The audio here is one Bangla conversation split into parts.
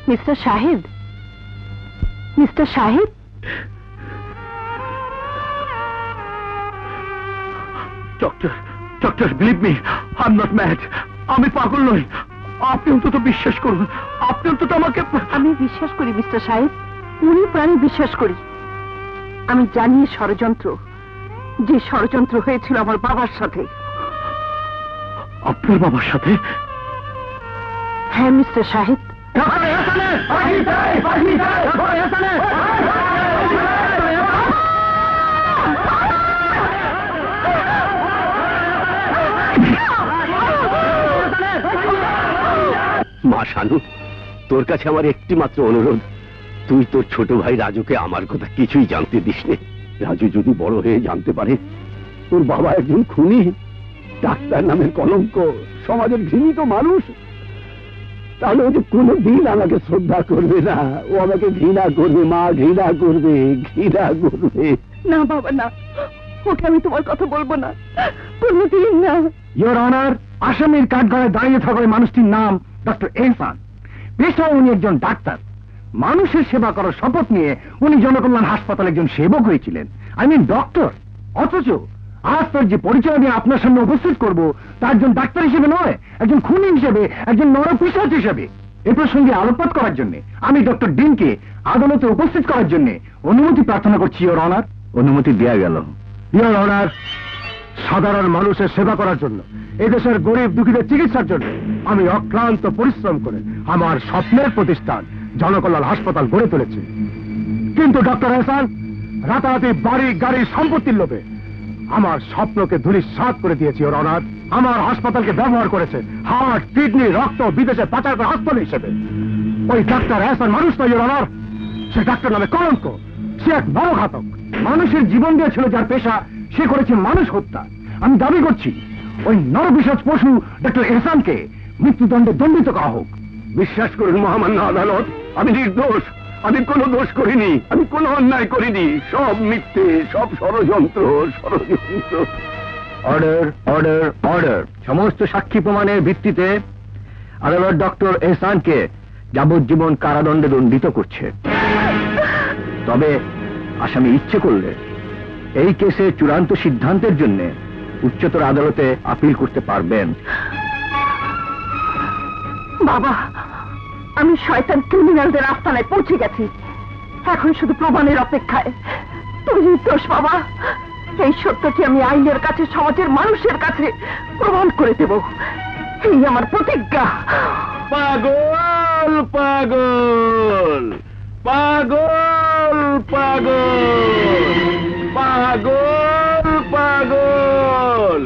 Mister Shahid, mister Shahid, doctor, doctor, believe me, I am not mad. আমি পাগল নই। আপনি অন্তত বিশ্বাস করুন, আপনি অন্তত আমাকে। আমি বিশ্বাস করি মিস্টার শাহিদ, উনি প্রাণে বিশ্বাস করি। আমি জানি ষড়যন্ত্র, যে ষড়যন্ত্র হয়েছিল আমার বাবার সাথে। আপনার বাবার সাথে? হ্যাঁ মিস্টার শাহিদ। মা শানু, তোর কাছে আমার একটি মাত্র অনুরোধ, তুই তোর ছোট ভাই রাজুকে আমার কথা কিছুই জানতে দিস নে। রাজু যদি বড় হয়ে জানতে পারে তোর বাবা একজন খুনি, ডাক্তার নামের কলঙ্ক, সমাজের ঘৃণিত মানুষ, তাহলে ও যে কোনোদিন আমাকে শ্রদ্ধা করবে না। ও আমাকে ঘৃণা করবে মা, ঘৃণা করবে, ঘৃণা করবে। না বাবা না, ওকে আমি তোমার কথা বলবো না, কোনোদিন না। ইয়োর অনার, আসামির কাঠগড়ায় দাঁড়িয়ে থাকা ওই মানুষটির নাম ডক্টর এহসান। পেশায় উনি একজন ডাক্তার। মানুষের সেবা করার শপথ নিয়ে উনি জনকল্যাণ হাসপাতালে একজন সেবক হয়েছিলেন, আই মিন ডক্টর। অথচ আজ তার যে পরিচয় নিয়ে আপনার সামনে উপস্থিত করব, তা একজন ডাক্তার হিসেবে নয়, একজন খুনি হিসেবে, একজন নরপিশাচ হিসেবে। এ প্রসঙ্গে আলোকপাত করার জন্য আমি ডক্টর ডিনকে আদালতে উপস্থিত করার জন্য অনুমতি প্রার্থনা করছি ইয়োর অনার। অনুমতি দেয়া গেল। ইয়োর অনার, সাধারণ মানুষের সেবা করার জন্য, এদেশের গরিব দুঃখীদের চিকিৎসার জন্য আমি অক্লান্ত পরিশ্রম করে আমার স্বপ্নের প্রতিষ্ঠান জনকল্যাণ হাসপাতাল গড়ে তুলেছি। কিন্তু ডক্টর এহসান রাতারাতি বাড়ি গাড়ি সম্পত্তির লোভে আমার স্বপ্নকে ধূলিসাৎ করে দিয়েছে ইয়োর অনার। আমার হাসপাতালকে ব্যবহার করেছে হার্ট, কিডনি, রক্ত বিদেশে পাচার করা হাসপাতাল হিসেবে। ওই ডাক্তার এহসান মানুষ নয় ইয়োর অনার, সে ডাক্তার নামে কলঙ্ক, সে এক নরঘাতক। মানুষের জীবন দিয়েছিল যার পেশা, সে করেছে মানুষ হত্যা। আমি দাবি করছি ওই নরপিশাচ পশু ডক্টর এহসানকে মৃত্যুদণ্ডে দণ্ডিত করা হোক। বিশ্বাস করুন মহামান্য আদালত, আমি নির্দোষ। আমি কোনো দোষ করিনি, আমি কোনো অন্যায় করিনি। সব মিথ্যে, সব ষড়যন্ত্র, ষড়যন্ত্র। Order, order, order. সমস্ত সাক্ষী প্রমাণের ভিত্তিতে আদালত ডক্টর এহসানকে যাবজ্জীবন কারাদণ্ডে দণ্ডিত করছে। তবে আসামি ইচ্ছে করলে এই কেসে চূড়ান্ত সিদ্ধান্তের জন্য উচ্চতর আদালতে আপিল করতে পারবেন। বাবা, আমি শয়তান ক্রিমিনালদের আস্তানায় পৌঁছে গেছি, এখন শুধু প্রমাণের অপেক্ষায়। তুমি নির্দোষ বাবা, এই সত্যটি আমি আইনের কাছে, সমাজের মানুষের কাছে প্রমাণ করে দেব, এই আমার প্রতিজ্ঞা। পাগল, পাগল, পাগল, পাগল, পাগল, পাগল।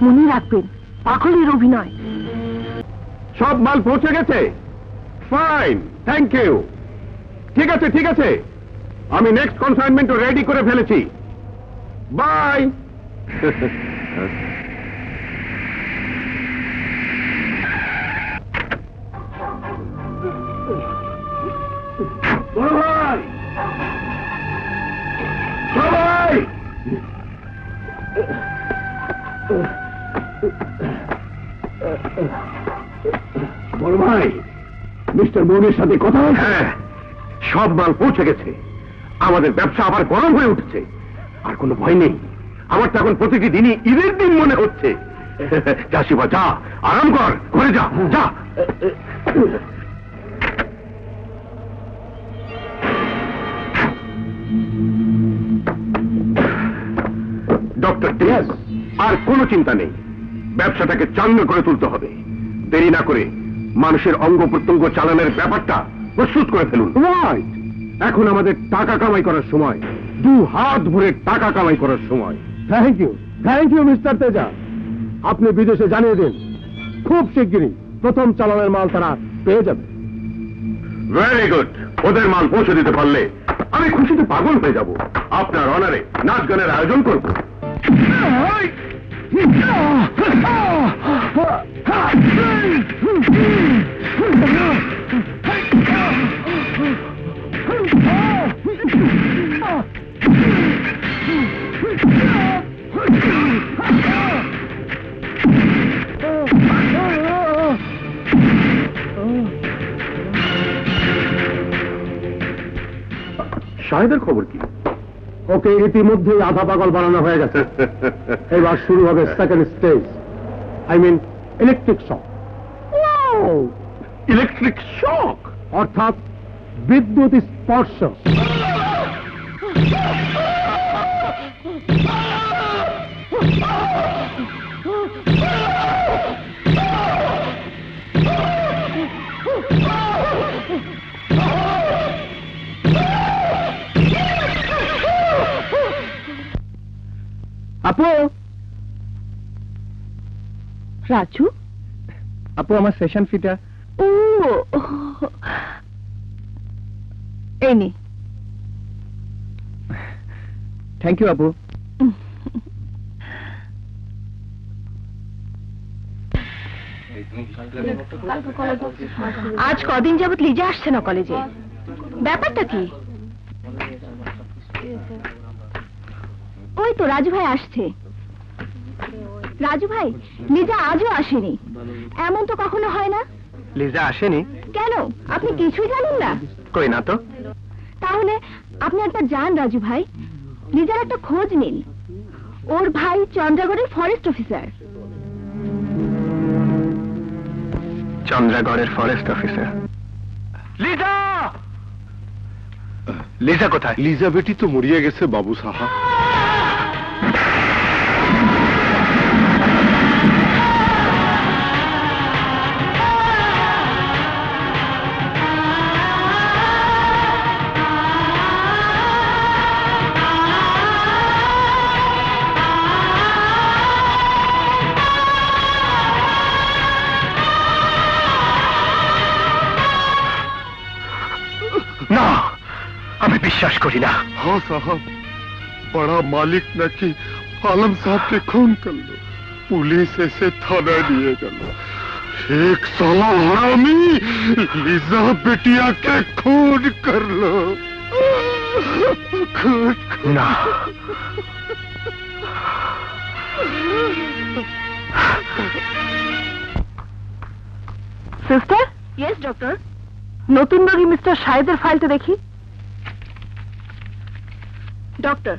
মনে রাখবেন, পাগলের অভিনয়। সব মাল পৌঁছে গেছে? Fine, thank you. ঠিক আছে, ঠিক আছে, আমি নেক্সট কনসাইনমেন্ট রেডি করে ফেলেছি। বাই। সবাই সবাই বড় ভাই, মিস্টার মৌনের সাথে কথা হয়েছে? হ্যাঁ, সব মাল পৌঁছে গেছে। আমাদের ব্যবসা আবার গরম হয়ে উঠছে। আর কোনো ভয় নেই। আমার তো এখন প্রতিটি দিনই ঈদের দিন মনে হচ্ছে। যা শিবা, যা, আরাম কর, ঘরে যা, যা। ডক্টর ডিয়াস, আর কোনো চিন্তা নেই। ব্যবসাটাকে চাঙ্গা করে তুলতে হবে। দেরি না করে মানুষের অঙ্গ প্রত্যঙ্গ চালানোর ব্যাপারটা প্রস্তুত করে ফেলুন। রাইট, এখন আমাদের টাকা কামাই করার সময়, দু হাত ভরে টাকা কামাই করার সময়। Thank you mister Teja. আপনি বিদেশে জানিয়ে দিন, খুব শিগগিরই প্রথম চালানের মাল তারা পেয়ে যাবে। Very good. ওদের মাল পৌঁছে দিতে পারলে আমি খুশিতে পাগল হয়ে যাব। আপনার অনারে নাচ গানের আয়োজন করব। শাহেদের খবর কি? ওকে ইতিমধ্যেই আধা পাগল বানানো হয়ে গেছে। এবার শুরু হবে second stage, I mean electric shock. Electric shock? অর্থাৎ বিদ্যুৎ স্পর্শ। আপু, রাজু, আপু আমার সেশন ফিটা। ও এই নে। থ্যাংক ইউ আপু। আজ কদিন যাবত লিজা আসছে না কলেজে, ব্যাপারটা কি? ওই তো রাজু ভাই আসছে। রাজু ভাই, লিজা আজও আসেনি। এমন তো কখনো হয় না। লিজা আসেনি? কেন, আপনি কিছুই জানেন না? কই না তো। তাহলে আপনি একটা যান রাজু ভাই, লিজার একটা খোঁজ নিন। ওর ভাই চন্দ্রগড়ের ফরেস্ট অফিসার। চন্দ্রগড়ের ফরেস্ট অফিসার। লিজা! লিজা কোথায়? লিজা বেটি তো মরিয়া গেছে বাবু সাহা। না, আমি বিশ্বাস করি না। हाँ साहब, बड़ा मालिक नाकि आलम साहब के खून कर लो, पुलिस ऐसे थाना लिए गल। एक साला हरामी लिजा बेटिया के खून कर लो। खून না, সিস্টার। Yes doctor. নতুন রোগী মিস্টার শাহেদের ফাইলটা দেখি। Doctor,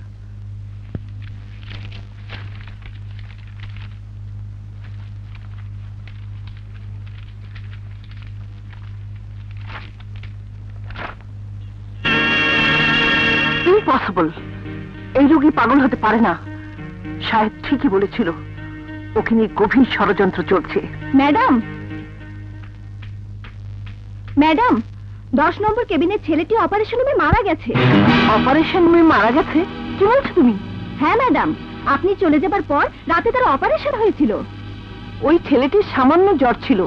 impossible. এই রোগী পাগল হতে পারে না। শাহেদ ঠিকই বলেছিল, ওকে নিয়ে গভীর ষড়যন্ত্র চলছে। ম্যাডাম, ম্যাডাম, 10 নম্বর কেবিনের ছেলেটি অপারেশন রুমে মারা গেছে। অপারেশন রুমে মারা গেছে? কি বলছো তুমি? হ্যাঁ ম্যাডাম, আপনি চলে যাবার পর রাতে তার অপারেশন হয়েছিল। ওই ছেলেটির সামান্য জ্বর ছিল,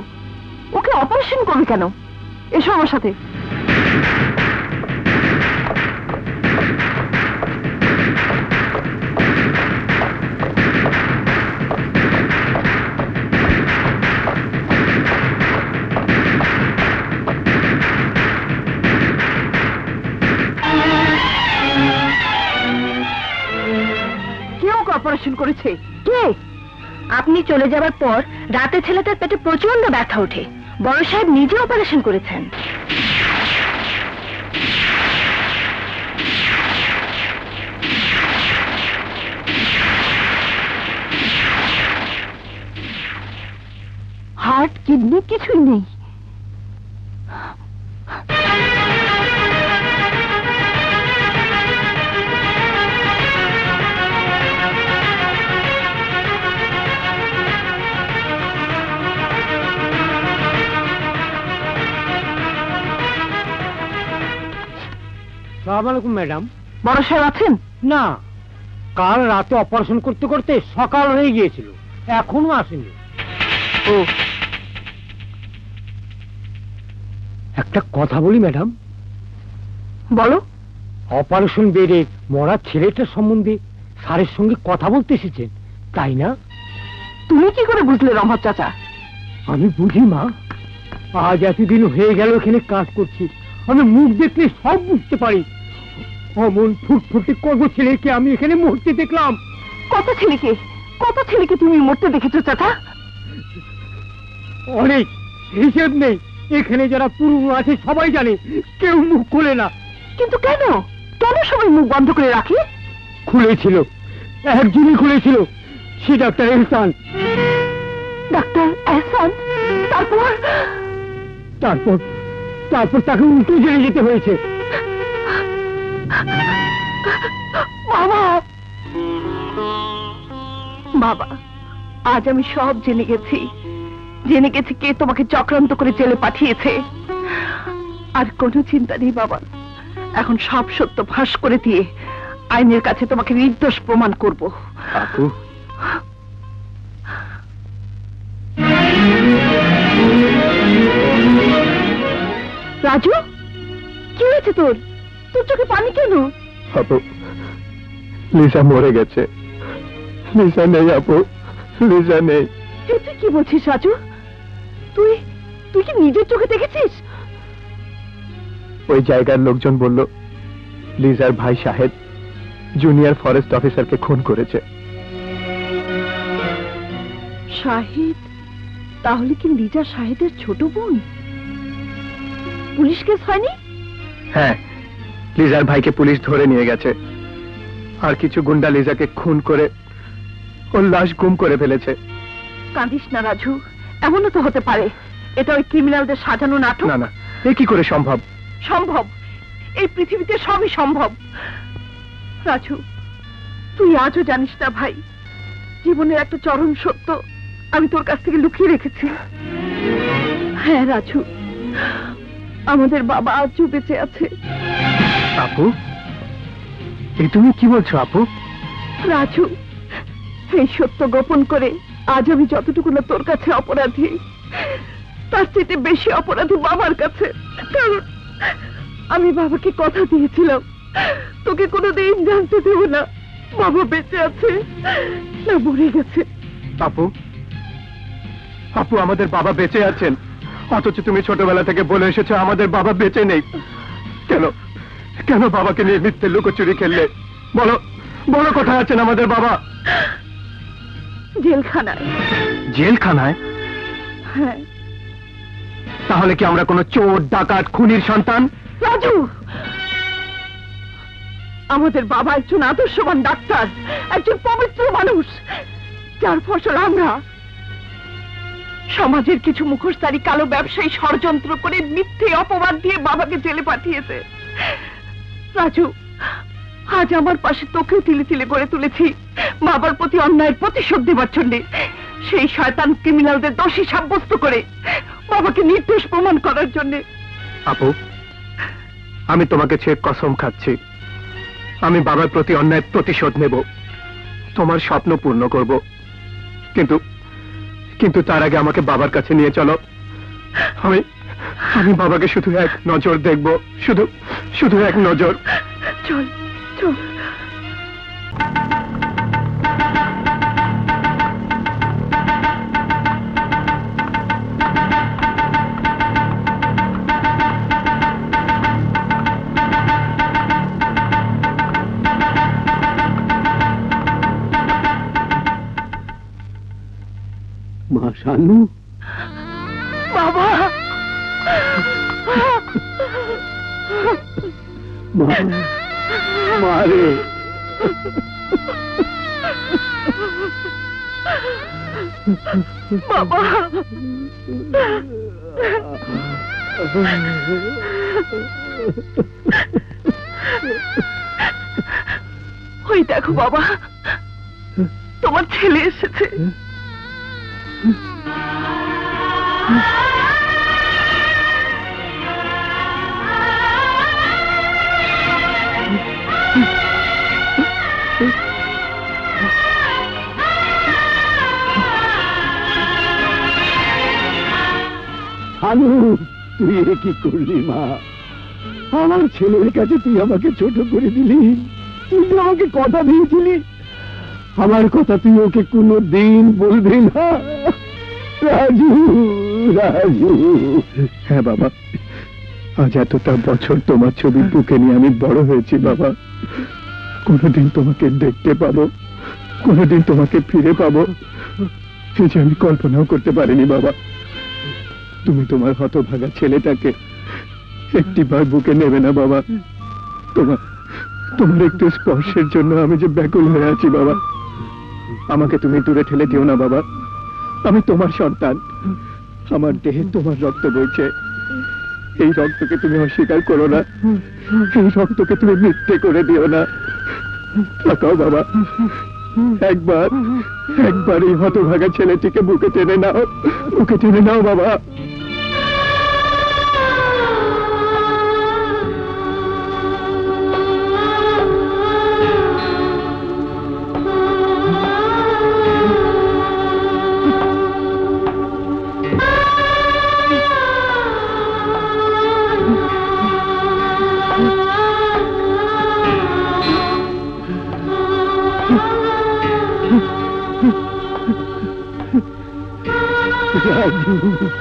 ওকে অপারেশন করবে কেন? এসো আমার সাথে। অপারেশন করেছে কে? আপনি চলে যাবার পর রাতে ছেলেটার পেটে প্রচন্ড ব্যথা ওঠে। বড় সাহেব নিজে অপারেশন করেছেন। হার্ট, কিডনি কিছুই নেই। আসসালামু আলাইকুম ম্যাডাম। বড় সাহেব আছেন? না, কাল রাতে অপারেশন করতে করতে সকাল হয়ে গিয়েছিল, এখনো আসেনি। ও, একটা কথা বলি ম্যাডাম। বলো। অপারেশন বেডে মরা ছেলেটার সম্বন্ধে স্যারের সঙ্গে কথা বলতে এসেছেন, তাই না? তুমি কি করে বুঝলে রমত চাচা? আমি বুঝি মা, আজ এতদিন হয়ে গেল এখানে কাজ করছি, আমি মুখ দেখলে সব বুঝতে পারি। অমন ফুটফুটে কত ছেলেকে আমি এখানে মরতে দেখলাম। কত ছেলেকে তুমি মরতে দেখেছো চাচা? অনেক, হিসেব নেই। এখানে যারা পুরুষ আছে সবাই জানে, কেউ মুখ খোলে না। কিন্তু কেন? কেন সবাই মুখ বন্ধ করে রাখে? খুলেছিল, একজনই খুলেছিল, সে ডাক্তার এহসান। ডাক্তার এহসান? তারপর? তারপর তারপর তাকে উল্টো জেলে যেতে হয়েছে। বাবা, বাবা, আজ আমি সব জেনে গেছি কে তোমাকে চক্রান্ত করে জেলে পাঠিয়েছে। আর কোনো চিন্তা নেই বাবা, এখন সব সত্য ফাঁস করে দিয়ে আইনের কাছে তোমাকে নির্দোষ প্রমাণ করব। আপু, রাজু, কি হয়েছে তোর? তোর চোখে পানি কেন? আপু, লিসা মরে গেছে। লিসা নেই আপু, লিসা নেই। তুই কি বলছিস রাজু? তুই তুই কি নিজের চোখে দেখেছিস? ওই জায়গার লোকজন বলল লিজার ভাই শাহেদ জুনিয়র ফরেস্ট অফিসারকে খুন করেছে। শাহিদ? তাহলে কি লিজা শাহিদের ছোট বোন? পুলিশ কেস হয়নি? হ্যাঁ, লিজার ভাইকে পুলিশ ধরে নিয়ে গেছে। আর কিছু গুন্ডা লিজাকে খুন করে ওর লাশ গুম করে ফেলেছে। কাঁদিস না রাজু, এমনও তো হতে পারে এটা ওই ক্রিমিনালদের সাজানো নাটক। না না, এ কি করে সম্ভব? সম্ভব, এই পৃথিবীতে সবই সম্ভব। রাজু, তুই আজও জানিস না ভাই, জীবনের একটা চরম সত্য আমি তোর কাছ থেকে লুকিয়ে রেখেছি। হ্যাঁ রাজু, আমাদের বাবা আজও বেঁচে আছে। আপু, এই তুমি কি বলছো আপু? রাজু, এই সত্য গোপন করে আজ আমি যতটুকু না তোর কাছে অপরাধী, তার চেয়ে বেশি অপরাধী বাবার কাছে। কারণ আমি বাবাকে কথা দিয়েছিলাম তোকে কোনোদিন জানতে দেব না বাবা বেঁচে আছে না মরে গেছে। আপু, আপু, আমাদের বাবা বেঁচে আছেন, অথচ তুমি ছোটবেলা থেকে বলে এসেছো আমাদের বাবা বেঁচে নেই। কেন কেন বাবাকে নিয়ে মিথ্যে লুকোচুরি খেললে? বলো বলো, কোথায় আছেন আমাদের বাবা? জেলখানায়। জেলখানায়? হ্যাঁ। তাহলে কি আমরা কোনো চোর, ডাকাত, খুনির সন্তান? রাজু, আমাদের বাবা একজন আদর্শবান ডাক্তার, একজন পবিত্র মানুষ, যার ফসল আমরা সমাজের কিছু মুখোশধারী কালো ব্যবসায়ী ষড়যন্ত্র করে মিথ্যে অপবাদ দিয়ে বাবাকে জেলে পাঠিয়েছে। রাজু, আজ আমার পাশে তোকেও তিলে তিলে গড়ে তুলেছি বাবার প্রতি অন্যায়ের প্রতিশোধ দেবার জন্য। সেই শয়তান ক্রিমিনালদের দোষী সাব্যস্ত করে বাবাকে নির্দোষ প্রমাণ করার জন্য। আপু, আমি তোমাকে ছেড়ে কসম খাচ্ছি, আমি বাবার প্রতি অন্যায় প্রতিশোধ নেব, তোমার স্বপ্ন পূর্ণ করব। কিন্তু কিন্তু তার আগে আমাকে বাবার কাছে নিয়ে চলো। আমি বাবাকে শুধু এক নজর দেখব, শুধু শুধু এক নজর। চল চল। মা শানু, বাবা, মারে বাবা, ওই দেখো বাবা, তোমার ছেলে এসেছে। শানু, তুই এ কি করলি মা? আমার ছেলের কাছে তুই আমাকে ছোট করে দিলি। তুই তো আমাকে কথা দিয়েছিলি, আমার কথা তুই ওকে কোনো দিন বলবি না। রাজু, রাজু। হ্যাঁ বাবা, আজ এতটা বছর তোমার ছবি বুকে নিয়ে আমি বড় হয়েছি বাবা। কোনোদিন তোমাকে দেখতে পাবো, কোনোদিন তোমাকে ফিরে পাবো, সে যে আমি কল্পনাও করতে পারিনি বাবা। তুমি তোমার হতভাগা ছেলেটাকে একটিবার বুকে নেবে না বাবা? তোমার একটু স্পর্শের জন্য আমি যে ব্যাকুল হয়ে আছি বাবা। আমাকে তুমি দূরে ঠেলে দিও না বাবা। আমি তোমার সন্তান, আমার দেহে তোমার রক্ত বইছে। এই রক্তকে তুমি অস্বীকার করো না, এই রক্তকে তুমি মিথ্যে করে দিও না। তাকাও বাবা, একবার একবার এই হতভাগা ছেলেটিকে বুকে টেনে নাও, বুকে টেনে নাও বাবা।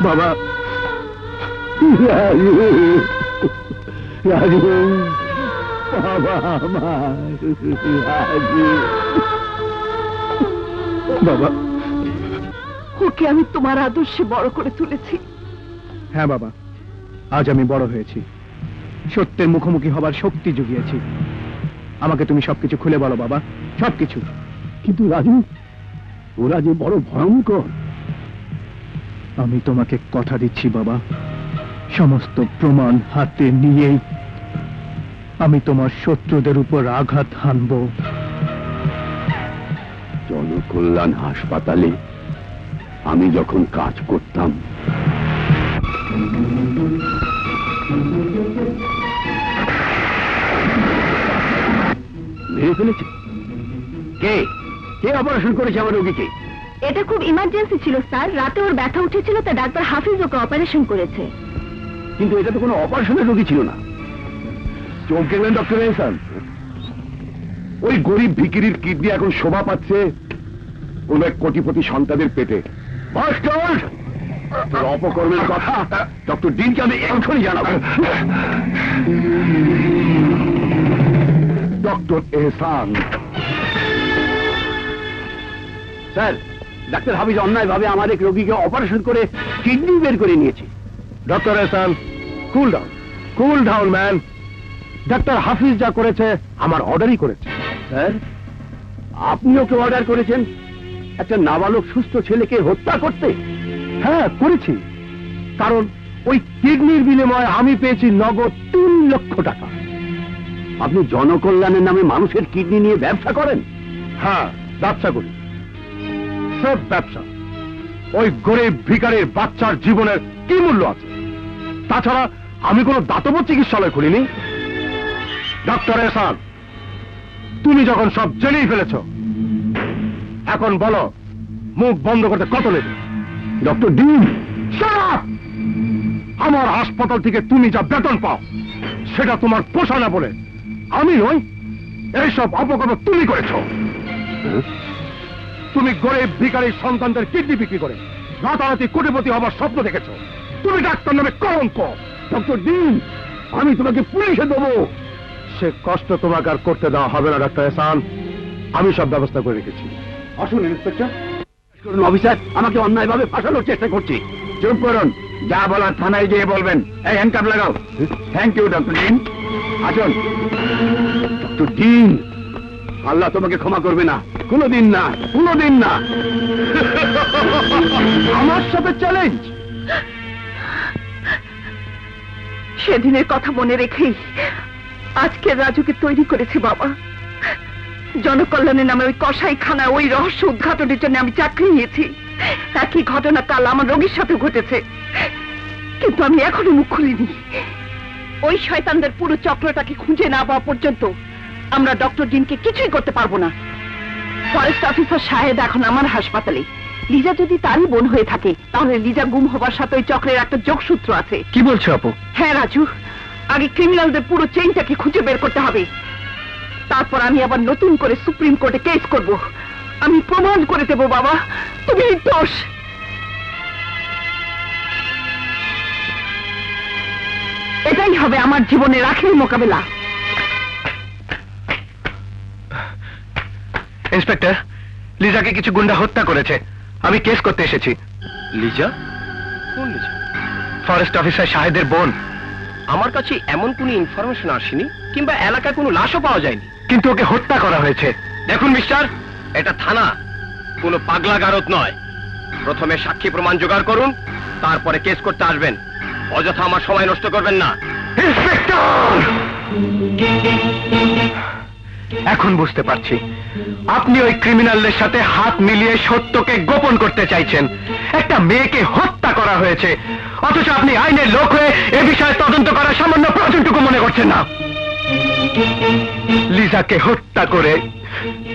বাবা, রাজু, রাজু, বাবা আমার রাজু। বাবা, ওকে আমি তোমার আদর্শে বড় করে তুলেছি। হ্যাঁ বাবা, আজ আমি বড় হয়েছি, সত্যের মুখোমুখি হবার শক্তি জুগিয়েছি। আমাকে তুমি সবকিছু খুলে বলো বাবা, সবকিছু। কিন্তু রাজু, ওরা যে বড় ভয়ঙ্কর। আমি তোমাকে কথা দিচ্ছি বাবা, সমস্ত প্রমাণ হাতে নিয়েই আমি তোমার শত্রুদের উপর আঘাত হানব। জনকল্যাণ হাসপাতালে আমি যখন কাজ করতাম, মেরে ফেলেছে। কে কে অপারেশন করেছে আমার রোগীকে? এটা খুব ইমার্জেন্সি ছিল স্যার, রাতে ওর ব্যথা উঠেছিল, তা ডাক্তার হাফিজ ওকে অপারেশন করেছে। কিন্তু এটা তো কোনো অপারেশনের রোগী ছিল না। চমকে গেলেন ডক্টর এহসান। ওই গরিব ভিকিরির কিডনি এখন শোভা পাচ্ছে কোন এক কোটিপতি সন্তানের পেটে। মাস্টার, তোর অপকর্মের কথা ডক্টর ডিনকে আমি এখনই জানাবো। ডক্টর এহসান। স্যার, ডাক্তার হাফিজ অন্যায়ভাবে আমার এক রোগীকে অপারেশন করে কিডনি বের করে নিয়েছে। Doctor Ehsan, cool down, cool down man. ডাক্তার হাফিজ যা করেছে আমার অর্ডারই করেছে। স্যার, আপনি ওকে অর্ডার করেছেন একটা নাবালক সুস্থ ছেলেকে হত্যা করতে? হ্যাঁ করেছি, কারণ ওই কিডনির বিনিময়ে আমি পেয়েছি নগদ 3 লক্ষ টাকা। আপনি জনকল্যাণের নামে মানুষের কিডনি নিয়ে ব্যবসা করেন? হ্যাঁ, ব্যবসা করি, সব ব্যবসা। ওই গরিব ভিখারির বাচ্চার জীবনের কি মূল্য আছে? তাছাড়া আমি কোনো দাতব্য চিকিৎসালয় খুলিনি। ডক্টর এহসান, তুমি যখন সব জেনেই ফেলেছ, এখন বলো মুখ বন্ধ করতে কত নেবে? Doctor dean, Shut up! আমার হাসপাতাল থেকে তুমি যা বেতন পাও সেটা তোমার পোষায় না বলে আমি নই, এইসব অপকর্ম তুমি করেছ। তুমি গরিব ভিখারির সন্তানদের কিডনি বিক্রি করে রাতারাতি কোটিপতি হবার স্বপ্ন দেখেছ। তুমি ডাক্তার নামে কলঙ্ক। ডক্টর ডিন, আমি তোমাকে পুলিশে দেবো। সে কষ্ট তোমাকে আর করতে দেওয়া হবে না ডক্টর এহসান, আমি সব ব্যবস্থা করে রেখেছি। আসুন ইন্সপেক্টর। অফিসার আমাকে অন্যায়ভাবে ফাঁসানোর চেষ্টা করছে। চুপ করুন, যা বলার থানায় গিয়ে বলবেন। এই হ্যান্ডকাপ লাগাও। Thank you doctor Dean. আসুন। ডক্টর ডিন, আল্লাহ তোমাকে ক্ষমা করবে না, কোনোদিন না, কোনোদিন না। আমার সাথে চ্যালেঞ্জ? সেদিনের কথা মনে রেখেই আজকে রাজুকে তৈরি করেছি বাবা। জনকল্যাণের নামে ওই কসাইখানায় ওই রহস্য উদ্ঘাটনের জন্য আমি চাকরি নিয়েছি। একই ঘটনা কাল আমার রোগীর সাথে ঘটেছে, কিন্তু আমি এখনো মুখ খুলিনি। ওই শয়তানদের পুরো চক্রটাকে খুঁজে না পাওয়া পর্যন্ত আমরা ডক্টর ডিনকে কিছুই করতে পারবো না। ফরেস্ট অফিসার সাহেব এখন আমার হাসপাতালে। লিজা যদি তারই বোন হয়ে থাকে, তাহলে লিজা গুম হবার সাথে ওই চক্রের একটা যোগসূত্র আছে। কি বলছো আপু? হ্যাঁ রাজু, আগে ক্রিমিনালদের পুরো চেইনটাকে খুঁজে বের করতে হবে, তারপর আমি আবার নতুন করে সুপ্রিম কোর্টে কেস করব। আমি প্রমাণ করে দেব বাবা তুমি নির্দোষ। এটাই হবে আমার জীবনের আখেরি মোকাবেলা। ইন্সপেক্টর, লিজাকে কিছু গুন্ডা হত্যা করেছে, আমি কেস করতে এসেছি। লিজা? কোন লিজা? ফরেস্ট অফিসার শাহেদের বোন। আমার কাছে এমন কোনো ইনফরমেশন আসেনি, কিংবা এলাকায় কোনো লাশও পাওয়া যায়নি। কিন্তু ওকে হত্যা করা হয়েছে। দেখুন মিস্টার, এটা থানা, কোনো পাগলা গারদ নয়। প্রথমে সাক্ষী প্রমাণ জোগাড় করুন, তারপরে কেস করতে আসবেন। অযথা আমার সময় নষ্ট করবেন না। ইন্সপেক্টর, এখন বুঝতে পারছি আপনি ওই ক্রিমিনালদের সাথে হাত মিলিয়ে সত্যকে গোপন করতে চাইছেন। একটা মেয়েকে হত্যা করা হয়েছে, অথচ আপনি আইনের লোক হয়ে এ বিষয়ে তদন্ত করার সামান্য প্রয়োজনটুকু মনে করছেন না। লিজাকে হত্যা করে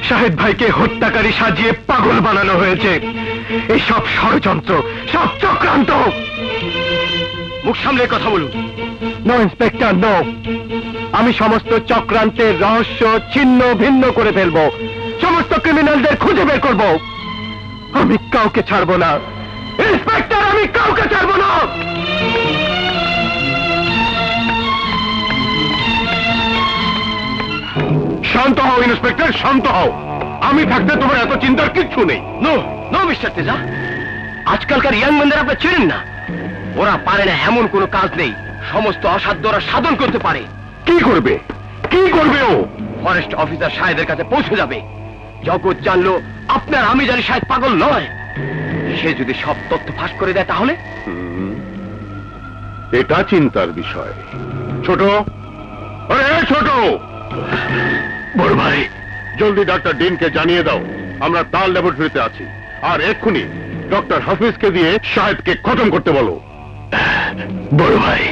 শাহেদ ভাইকে হত্যাকারী সাজিয়ে পাগল বানানো হয়েছে। এই সব ষড়যন্ত্র, সব চক্রান্ত। মুখ সামলে কথা বলুন। No inspector, no. আমি সমস্ত চক্রান্তের রহস্য ছিন্ন ভিন্ন করে ফেলবো, সমস্ত ক্রিমিনালদের খুঁজে বের করব। আমি কাউকে ছাড়বো না ইন্সপেক্টর, আমি কাউকে ছাড়বো না। শান্ত হও ইন্সপেক্টর, শান্ত হও। আমি থাকতে তোমার এত চিন্তার কিচ্ছু নেই। নো নো মিস্টার তেজা, আজকালকার ইয়াং ম্যানদের আপনি চেনেন না। ওরা পারে না এমন কোনো কাজ নেই, সমস্ত অসাধ্য ওরা সাধন করতে পারে। কি করবে, কি করবে ও? ফরেস্ট অফিসার সাহেদের কাছে পৌঁছে যাবে। জগৎ জানলো আপনার আমি জানি সাহেদ পাগল নয়। সে যদি সব তথ্য ফাঁস করে দেয় তাহলে? এটা চিন্তার বিষয়। ছোট, আরে ছোট, বড় ভাই, জলদি ডাক্তার ডিনকে জানিয়ে দাও আমরা তার ল্যাবরেটরিতে আছি, আর এক্ষুনি ডক্টর হাফিজকে দিয়ে শাহেদকে খতম করতে বলো। বড় ভাই।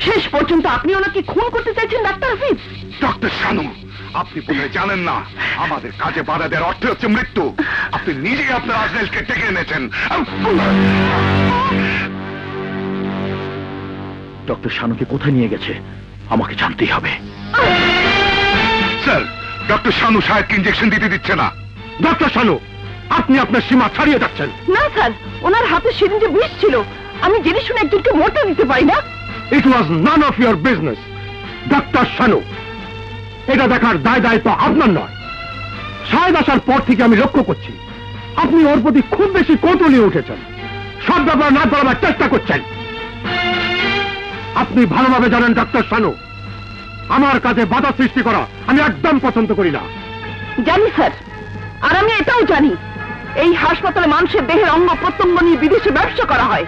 শেষ পর্যন্ত আপনি ওনাকে খুন করতে চাইছেন ডাক্তার হাফিজ? ডক্টর শানু, আপনি বোধহয় জানেন না আমাদের কাজে বাধা দেওয়ার অর্থ হচ্ছে মৃত্যু। আপনি নিজেই আপনার আজরাইলকে ডেকে এনেছেন। ডক্টর শানুকে কোথায় নিয়ে গেছে আমাকে জানতেই হবে। স্যার, ডক্টর শানু শাহেদকে ইঞ্জেকশন দিতে দিচ্ছে না। ডক্টর শানু, আপনি আপনার সীমা ছাড়িয়ে যাচ্ছেন। না স্যার, ওনার হাতে সিরিঞ্জে বিষ ছিল। আমি জেনে শুনে একজনকে মরতে দিতে পারি না। It was none of your business. Doctor Shanu, এটা দেখার দায় দায়িত্ব আপনার নয়। শাহেদ আসার পর থেকে আমি লক্ষ্য করছি আপনি ওর প্রতি খুব বেশি কৌতূহলী উঠেছেন, সব ব্যাপার না করার চেষ্টা করছেন। আপনি ভালোভাবে জানেন ডক্টর শানু, আমার কাছে বাধা সৃষ্টি করা আমি একদম পছন্দ করি না। জানি স্যার, আর আমি এটাও জানি এই হাসপাতালে মানুষের দেহের অঙ্গ প্রত্যঙ্গ নিয়ে বিদেশে ব্যবসা করা হয়,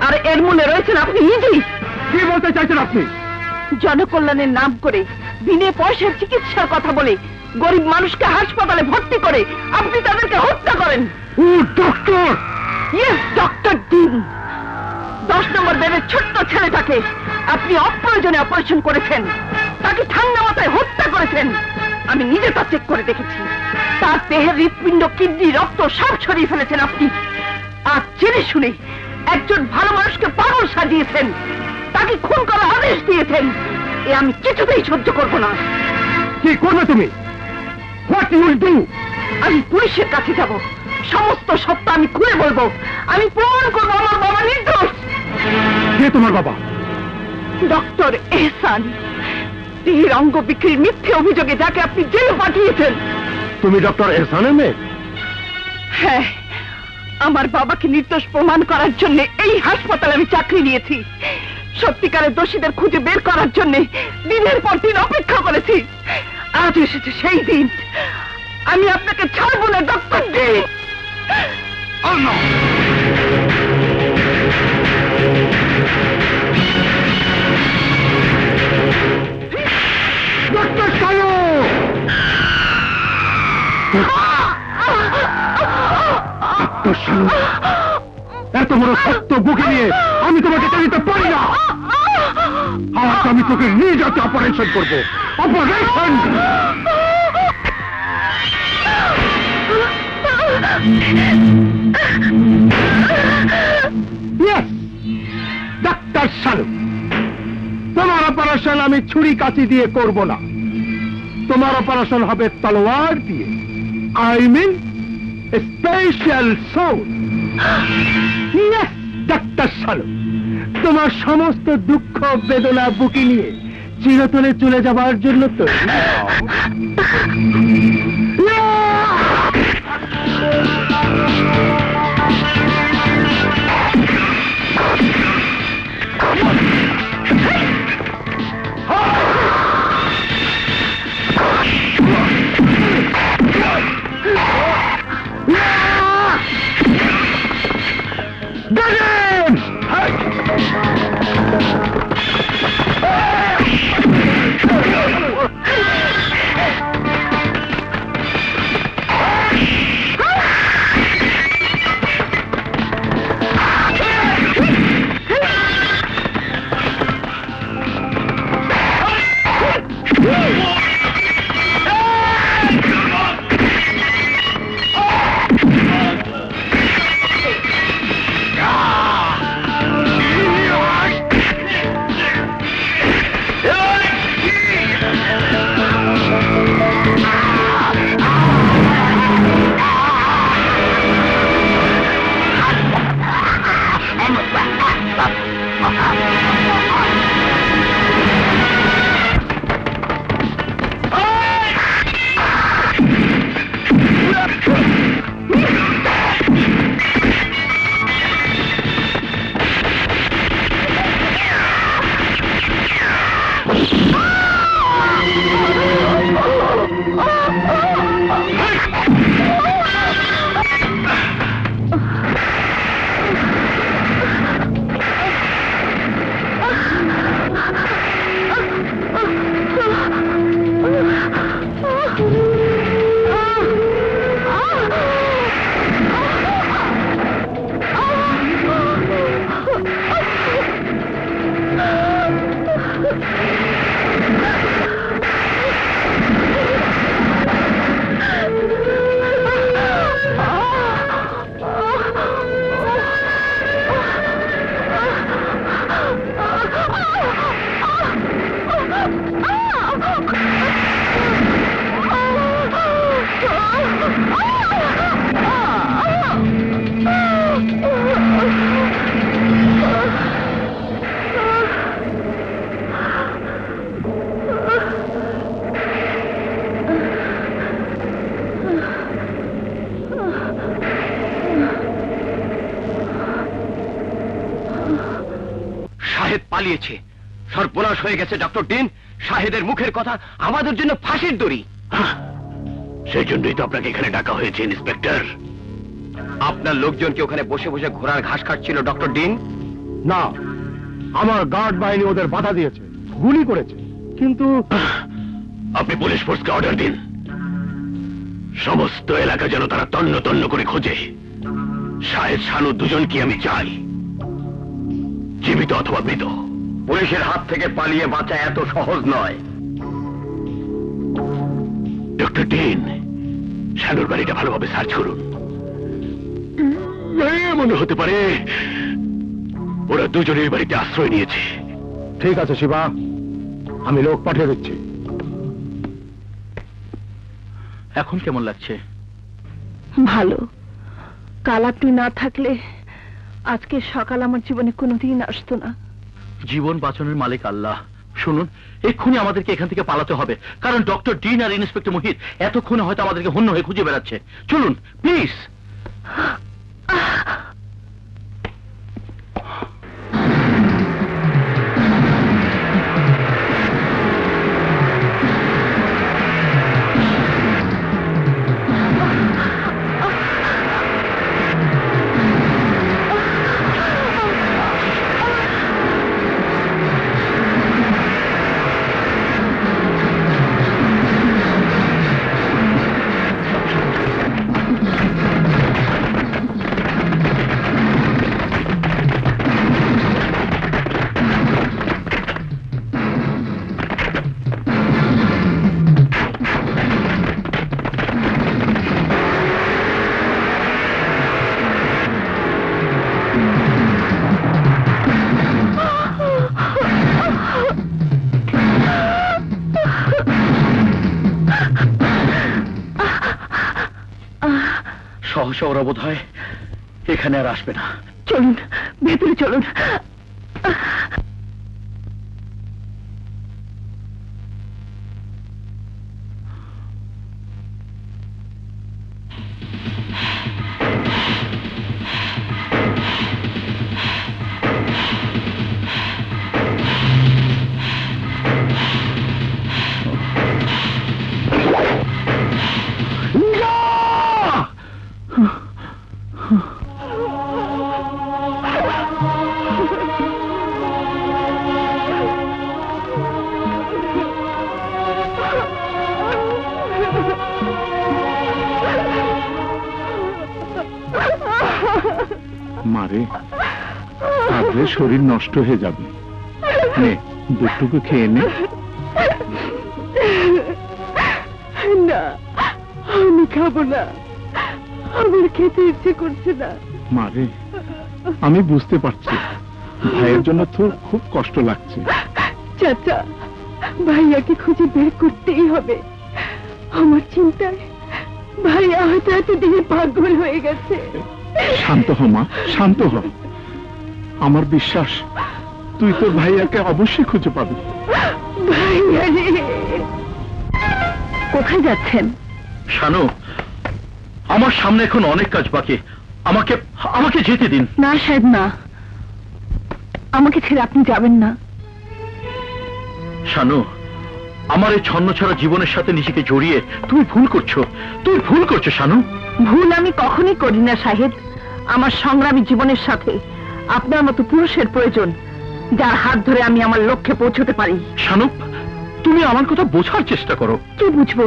আর এর মূলে রয়েছেন আপনি নিজেই। কি বলতে চাইছেন আপনি? জনকল্যাণের নাম করে বিনে পয়সার চিকিৎসার কথা বলে গরিব মানুষকে হাসপাতালে ভর্তি করে আপনি তাদেরকে হত্যা করেন। ও ডক্টর! Yes, doctor dean. 10 নম্বর বেডের ছোট্ট ছেলেটাকে আপনি অপ্রয়োজনে অপারেশন করেছেন, তাকে ঠান্ডা মাথায় হত্যা করেছেন। আমি নিজে তা চেক করে দেখেছি। তার দেহের হৃৎপিণ্ড, কিডনি, রক্ত সব ছড়িয়ে ফেলেছেন আপনি। আর জেনে শুনে একজন ভালো মানুষকে পাগল সাজিয়েছেন, তাকে খুন করার আদেশ দিয়েছেন। এ আমি কিছুতেই সহ্য করব না। কি করবে তুমি? What you will do? আমি পুলিশের কাছে যাব, সমস্ত সত্য আমি খুলে বলবো। আমি প্রমাণ করবো আমার বাবা নির্দোষ। কে তোমার বাবা? ডক্টর এহসান, দেহের অঙ্গ বিক্রির মিথ্যে অভিযোগে যাকে আপনি জেলে পাঠিয়েছেন। তুমি ডক্টর এহসানের মেয়ে? হ্যাঁ, আমার বাবাকে নির্দোষ প্রমাণ করার জন্য এই হাসপাতালে আমি চাকরি নিয়েছি। সত্যিকারের দোষীদের খুঁজে বের করার জন্য দিনের পর দিন অপেক্ষা করেছি। আজ এসেছে সেই দিন। আমি আপনাকে ছাড়বো না doctor D. Doctor Shanu! Doctor Shanu, এত বড় সত্য বুকে নিয়ে আমি তোমাকে চালিতে পারি না। আমি তোকে নিয়ে যাতে অপারেশন করবো। অপারেশন! ডাক্তার শানু, তোমার অপারেশন আমি ছুরি কাঁচি দিয়ে করব না, তোমার অপারেশন হবে তলোয়ার দিয়ে। I mean special soul. ডাক্তার শানু, তোমার সমস্ত দুঃখ বেদনা বুকে নিয়ে চিরতরে চলে যাবার জন্য তো পালিয়েছে। সর্বনাশ হয়ে গেছে ডক্টর ডিন। শাহেদের মুখের কথা আমাদের জন্য ফাঁসির দড়ি। সেই জন্যই তো আপনাকে এখানে ডাকা হয়েছে ইন্সপেক্টর। আপনার লোকজন কি ওখানে বসে বসে ঘোড়ার ঘাস কাটছিল ডক্টর ডিন? না, আমার গার্ড বাহিনী ওদের বাধা দিয়েছে, গুলি করেছে। কিন্তু আপনি পুলিশ ফোর্সকে অর্ডার দিন, সমস্ত এলাকা যেন তারা তন্ন তন্ন করে খোঁজে। শাহেদ শানু দুজনকে আমি চাই, জীবিত অথবা মৃত। পুলিশের হাত থেকে পালিয়ে বাঁচা এত সহজ নয়। ডক্টর ডিন, শানুর বাড়িটা ভালোভাবে সার্চ করুন। মনে হতে পারে ওরা দুজনের বাড়িতে আশ্রয় নিয়েছে। ঠিক আছে শিবা, আমি লোক পাঠিয়ে দিচ্ছি। এখন কেমন লাগছে? ভালো। কাল আপনি না থাকলে আজকে সকাল আমার জীবনে কোনোদিন আসতো না। জীবন বাঁচানোর মালিক আল্লাহ। শুনুন, এক্ষুনি আমাদেরকে এখান থেকে পালাতে হবে, কারণ ডক্টর ডিন আর ইন্সপেক্টর মোহিত এতক্ষণে হয়তো আমাদেরকে হন্য হয়ে খুঁজে বেড়াচ্ছে। চলুন প্লিজ। সাহসে ওরা বোধ হয় এখানে আর আসবে না। চলুন ভেতরে চলুন। মারে, তাহলে শরীর নষ্ট হয়ে যাবে। নে, দুধটুকু খেয়ে নে। না, আমি খাবো না, আমার খেতে ইচ্ছে করছে না। মারে, আমি বুঝতে পারছি ভাইয়ের জন্য তোর খুব কষ্ট লাগছে। চাচা, ভাইয়াকে খুঁজে বের করতেই হবে। আমার চিন্তায় ভাইয়া হয়তো এতদিনে পাগল হয়ে গেছে। শান্ত হ মা, শান্ত হ। আমার বিশ্বাস তুই তোর ভাইয়াকে অবশ্যই খুঁজে পাবি। ভাইয়া রে, কোথায় যাচ্ছেন? শানু, আমার সামনে এখন অনেক কাজ বাকি, আমাকে আমাকে যেতে দিন। না সাহেব, না, আমাকে ছেড়ে আপনি যাবেন না। শানু, আমার এই ছন্নছাড়া জীবনের সাথে নিজেকে জড়িয়ে তুমি ভুল করছো, তুমি ভুল করছো শানু। ভুল আমি কখনই করি না সাহেব। আমার সংগ্রামী জীবনের সাথে আপনার মতো পুরুষের প্রয়োজন, যার হাত ধরে আমি আমার লক্ষ্যে পৌঁছতে পারি। শানু, তুমি আমার কথা বোঝার চেষ্টা করো। কি বুঝবো,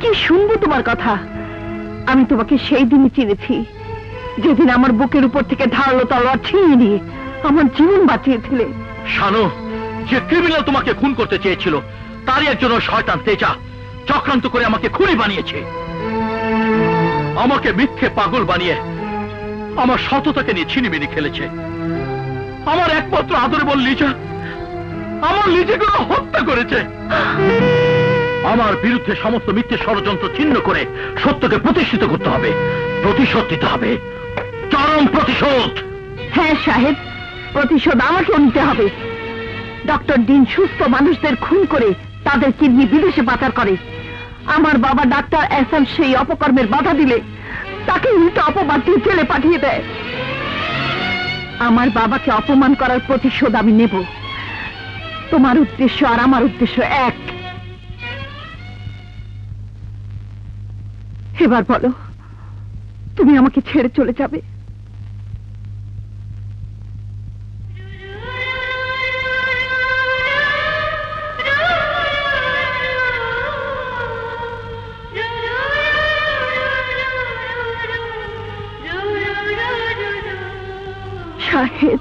কি শুনবো তোমার কথা? আমি তোমাকে সেই দিনই চিনেছি, যেদিন আমার বুকের উপর থেকে ধারালো তলোয়ার ছিনিয়ে নিয়ে আমার জীবন বাঁচিয়েছিলে। শানু, যে ক্রিমিনাল তোমাকে খুন করতে চেয়েছিল তারই একজন ওই শয়তান তেজা চক্রান্ত করে আমাকে খুনি বানিয়েছে। আমাকে মিথ্যে পাগল বানিয়ে আমার সততাকে নিয়ে ছিনিমিনি খেলেছে। আমার একমাত্র আদরেবল লিজা, আমার লিজাকে হত্যা করেছে। আমার বিরুদ্ধে সমস্ত মিথ্যে ষড়যন্ত্র ছিন্ন করে সত্যকে প্রতিষ্ঠিত করতে হবে, প্রতিশোধ দিতে হবে, চরম প্রতিশোধ। হ্যাঁ সাহেব, প্রতিশোধ আমাকেও নিতে হবে। ডক্টর ডিন সুস্থ মানুষদের খুন করে তাদের কিডনি বিদেশে পাচার করে। আমার বাবা ডাক্তার এহসান সেই অপকর্মের বাধা দিলে তাকে উল্টো অপবাদ দিয়ে জেলে পাঠিয়ে দেয়। আমার বাবাকে অপমান করার প্রতিশোধ আমি নেব। তোমার উদ্দেশ্য আর আমার উদ্দেশ্য এক। এবার বলো, তুমি আমাকে ছেড়ে চলে যাবে? শাহেদ,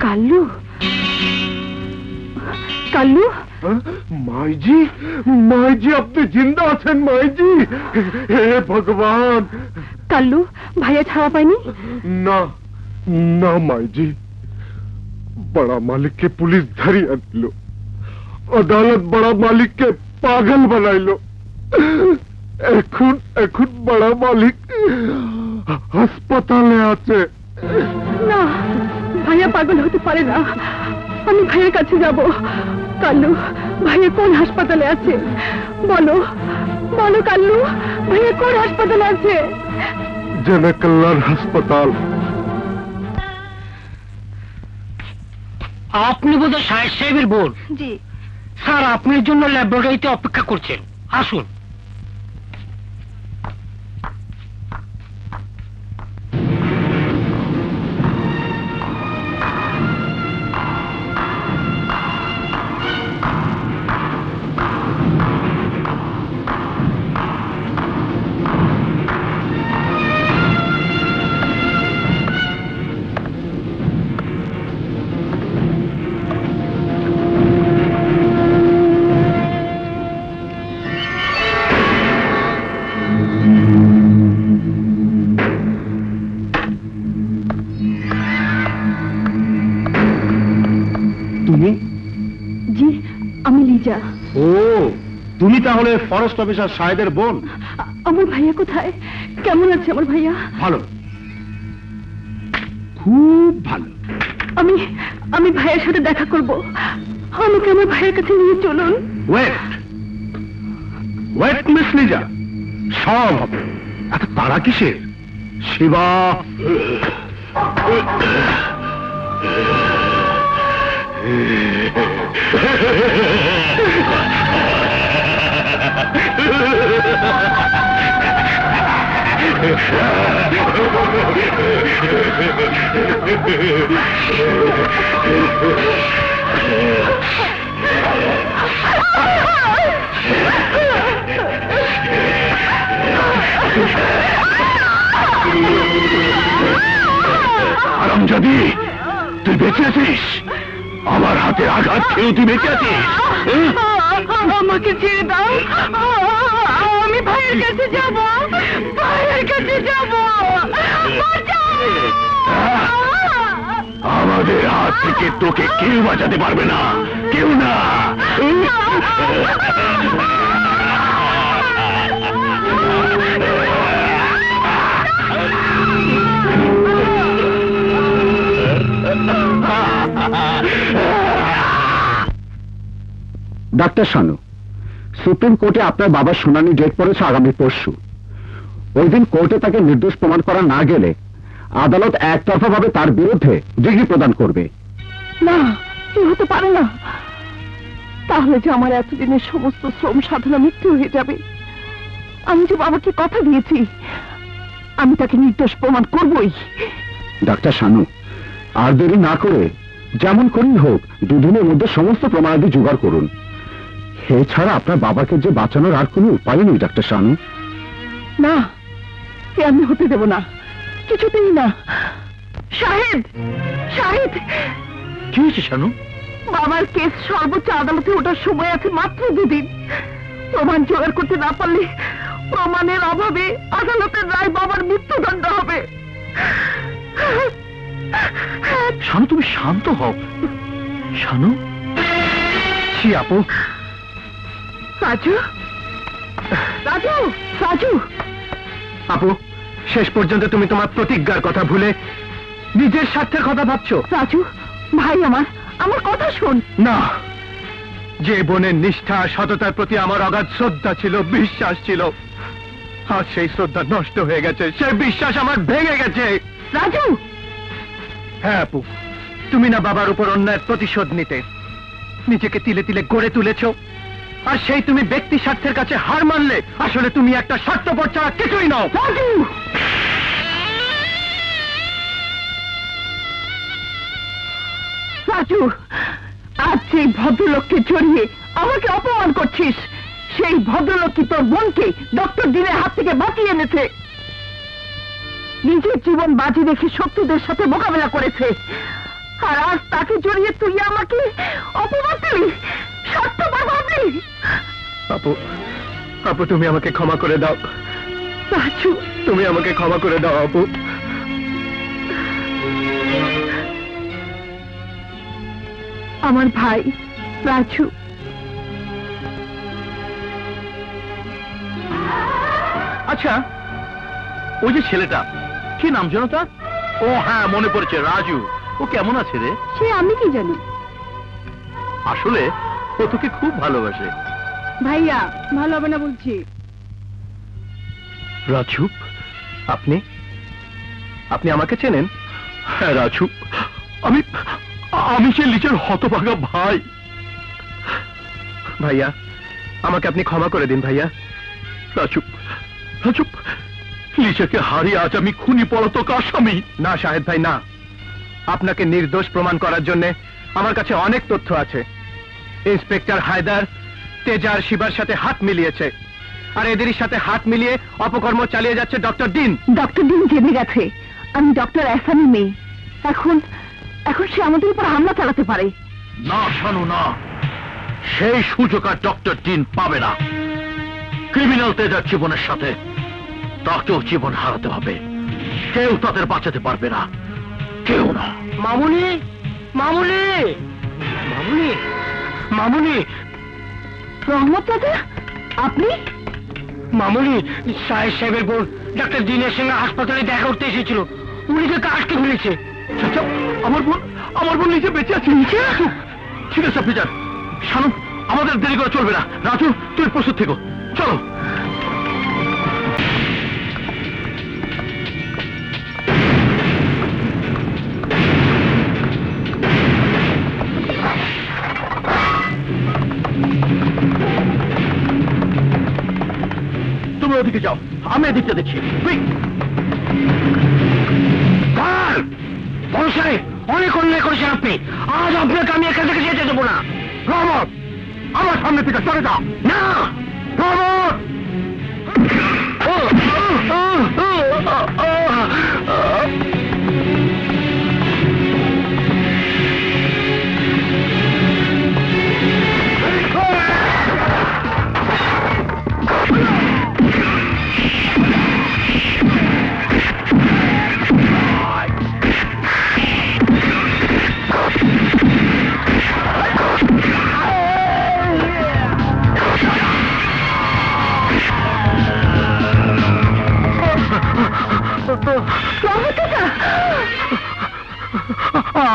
কাল্লু, কাল্লু, মাইজি, মাইজি আপনি জিন্দা আছেন? মাইজি, হে ভগবান। কাল্লু, ভাইয়া ছাড়া পায়নি? না না মাইজি, बड़ा मालिक के पुलिस धरी आनलो, अदालत बड़ा मालिक के पागल बनाइलो। এখন এখন বড় মালিক হাসপাতালে আছে। না, ভাইয়া পাগল হতে পারে না। আমি ভাইয়ের কাছে যাব। কাল্লু, ভাইয়া কোন হাসপাতালে আছে? বলো বলো কাল্লু, ভাইয়া কোন হাসপাতালে আছে? জনকল্যাণ হাসপাতাল। আপনি বোধহয় সাহেব সাহেবের বোন? জি স্যার, আপনার জন্য ল্যাবরেটরিতে অপেক্ষা করছেন, আসুন। তাহলে ফরেস্ট অফিসার শাহেদের বোন? আমার ভাইয়া কোথায়? কেমন আছে আমার ভাইয়া? ভালো, খুব ভালো। আমি আমি ভাইয়ের সাথে দেখা করব। আমাকে আমার ভাইয়ের কাছে নিয়ে চলুন। ওয়েট ওয়েট মিস লিজা, সব হবে। এত তারা কিসের? শিবা, আরামজাদি, তুই বেঁচে আছিস? আমার হাতে আঘাত খেয়েও তুই বেঁচে আছিস? আমাকে ছেড়ে দাও, আমি ভাইয়ের কাছে যাব, ভাইয়ের কাছে যাব। আমাদের হাত থেকে তোকে কেউ বাঁচাতে পারবে না, কেউ না। ডাক্তার শানু, সুপ্রিম কোর্টে আপনার বাবার শুনানি ডেট পড়েছে আগামী পরশু। ওই দিন কোর্টে তাকে নির্দোষ প্রমাণ করা না গেলে আদালত একতরফাভাবে তার বিরুদ্ধে ডিগ্রি প্রদান করবে। না, এ হতে পারে না। তাহলে যে আমার এতদিনের সমস্ত শ্রম সাধনা মৃত্যু হয়ে যাবে। আমি যে বাবাকে কথা দিয়েছি, আমি তাকে নির্দোষ প্রমাণ করবই। ডাক্তার শানু, আর দেরি না করে যেমন করেই হোক দুদিনের মধ্যে সমস্ত প্রমাণাদি জোগাড় করুন। এছাড়া আপনার বাবাকে যে বাঁচানোর আর কোনো উপায় নেই ডাক্তার শানু। না, এ আমি হতে দেব না, কিছুতেই না। শাহেদ, শাহেদ, কি হয়েছে শানু? বাবার কেস সর্বোচ্চ আদালতে ওঠার সময় আছে মাত্র 2 দিন। প্রমাণ জোগাড় করতে না পারলে প্রমাণের অভাবে আদালতের রায় বাবার মৃত্যুদণ্ড হবে। শানু, তুমি শান্ত হও। শানু, ছি আপু। রাজু, রাজু, রাজু। আপু, শেষ পর্যন্ত তুমি তোমার প্রতিজ্ঞার কথা ভুলে নিজের স্বার্থের কথা ভাবছো। রাজু ভাই, আমার কথা শোন। না, যে বোনের নিষ্ঠা সততার প্রতি আমার অগাধ শ্রদ্ধা ছিল, বিশ্বাস ছিল, আজ সেই শ্রদ্ধা নষ্ট হয়ে গেছে, সেই বিশ্বাস আমার ভেঙে গেছে। রাজু। হ্যাঁ আপু, তুমি না বাবার উপর অন্যায়ের প্রতিশোধ নিতে নিজেকে তিলে তিলে গড়ে তুলেছ, আর সেই তুমি ব্যক্তি স্বার্থের কাছে হার মানলে আসলে তুমি একটা স্বার্থপর ছাড়া কিছুই নও। রাজু, রাজু, আজ সেই ভদ্রলোককে জড়িয়ে আমাকে অপমান করছিস। সেই ভদ্রলোক কি তোর বোনকে ডক্টর ডিনের হাত থেকে বাঁচিয়ে এনেছে। নিজের জীবন বাজি রেখে শত্রুদের সাথে মোকাবেলা করেছে, আর আজ তাকে জড়িয়ে তুই আমাকে অপমান দিলি, স্বার্থপর ভাবলি। আপু, আপু তুমি আমাকে ক্ষমা করে দাও। রাজু, তুমি আমাকে ক্ষমা করে দাও আপু। আমার ভাই রাজু। আচ্ছা, ওই যে ছেলেটা, কি নাম জানো তার? ও হ্যাঁ, মনে পড়েছে, রাজু। ও কেমন আছে রে? সে আমি কি জানি। আসলে ও তোকে খুব ভালোবাসে। ভাইয়া, ভালো হবে না বলছি। রাজু, আপনি আপনি আমাকে চেনেন? হ্যাঁ রাজু, আমি আমি সে লিচের হতভাগা ভাই। ভাইয়া, আমাকে আপনি ক্ষমা করে দিন ভাইয়া। রাজু, রাজু, লিচাকে হারিয়ে আজ আমি খুনি পলাতক আসামি। না শাহেদ ভাই, না। আপনাকে নির্দোষ প্রমাণ করার জন্য আমার কাছে অনেক তথ্য আছে। ইন্সপেক্টর হায়দার তেজার শিবার সাথে হাত মিলিয়েছে, আর এদেরই সাথে হাত মিলিয়ে অপকর্ম চালিয়ে যাচ্ছে ডক্টর ডিন। ডক্টর ডিন জেনে গেছে আমি ডক্টর এহসানের মেয়ে। এখন এখন সে আমাদের উপর হামলা চালাতে পারে। না শানু, না, সেই সুযোগ আর ডক্টর ডিন পাবে না। ক্রিমিনাল তেজার জীবনের সাথে তাকেও জীবন হারাতে হবে। কেউ তাদের বাঁচাতে পারবে না, কেউ না। মামুনি, মামুনি, মামুনি, মামুনি। রহমত দাদা, আপনি? মামুনি সাহেবের বোন ডাক্তার দিনের সঙ্গে হাসপাতালে দেখা করতে এসেছিল, উনি তো আটকে ফেলেছে। আচ্ছা, আমার বোন নিচে বেঁচে আছে। ঠিক আছে আপনি যান। শানু, আমাদের দেরি করে চলবে না। রাজু, তুই প্রস্তুত থেকো, চলো। তুমি ওদিকে যাও, আমি এদিকটা দেখছি। বড় সাহেব, অনেক অন্যায় করেছেন আপনি। আজ আপনাকে আমি এখান থেকে যেতে দেবো না। রহমত, আমার সামনে থেকে চলে যাও। না, রহমত!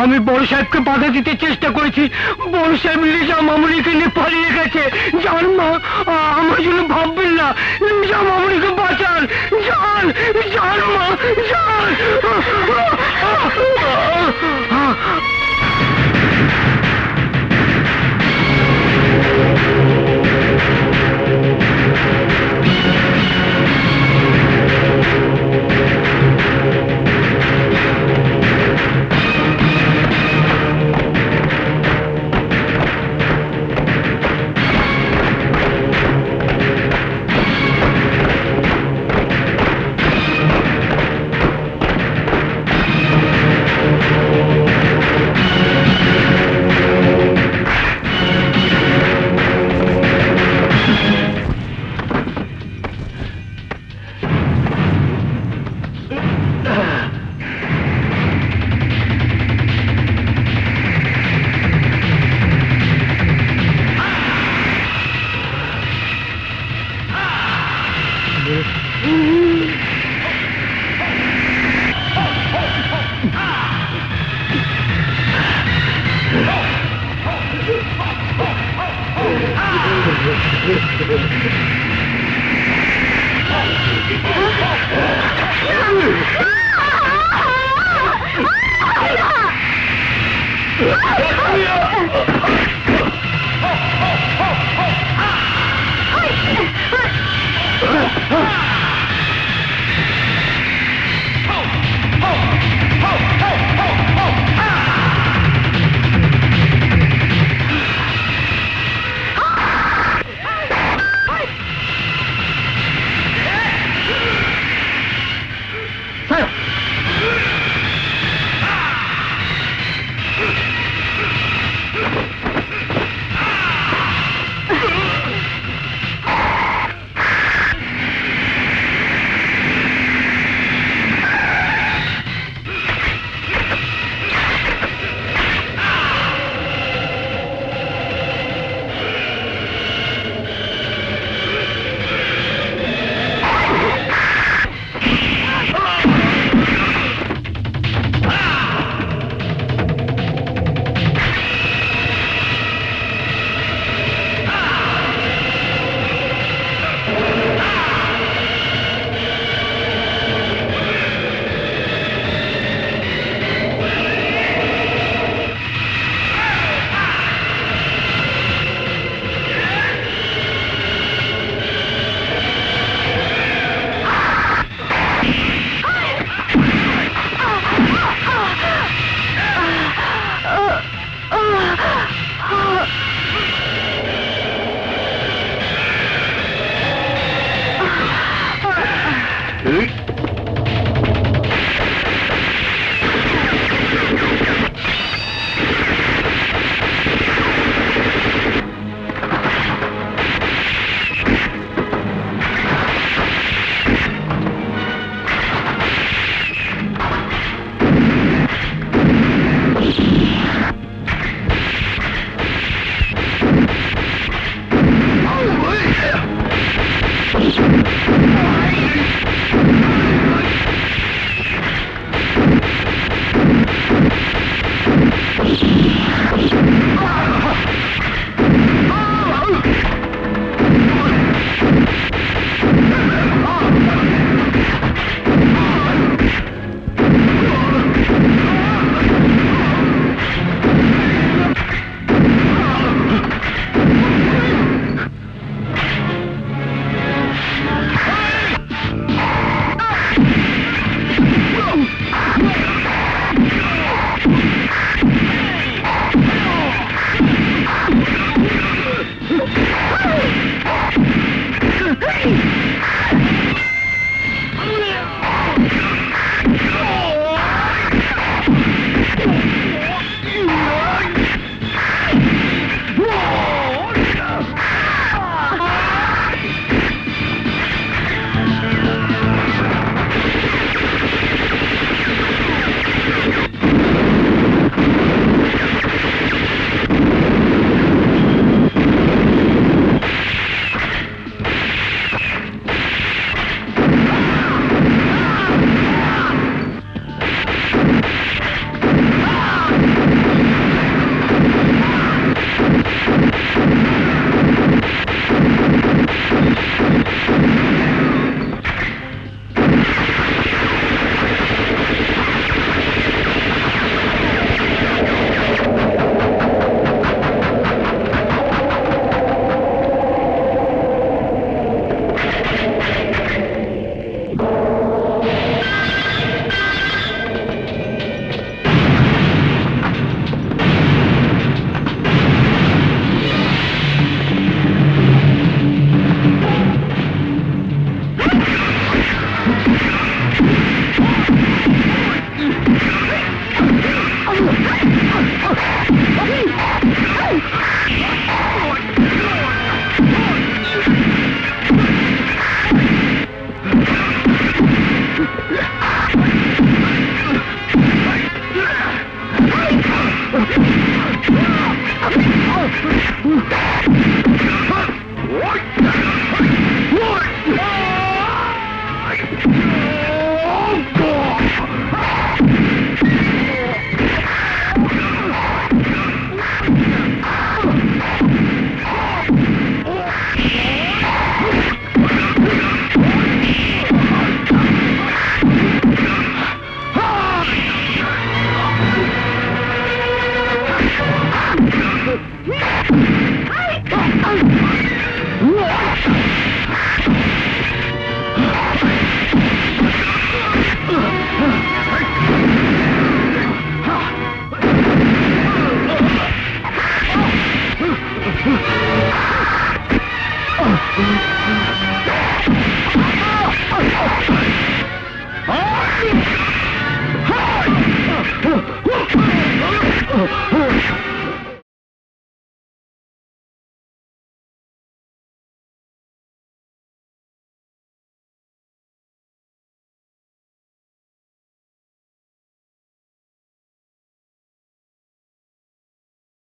আমি বড় সাহেবকে বাধা দিতে চেষ্টা করেছি। বড় সাহেব লিজা মামুনিকে নিয়ে পালিয়ে গেছে। যান মা, আমার জন্য ভাববেন না। লিজা মামুনিকে বাঁচান। যান, যান মা, যান।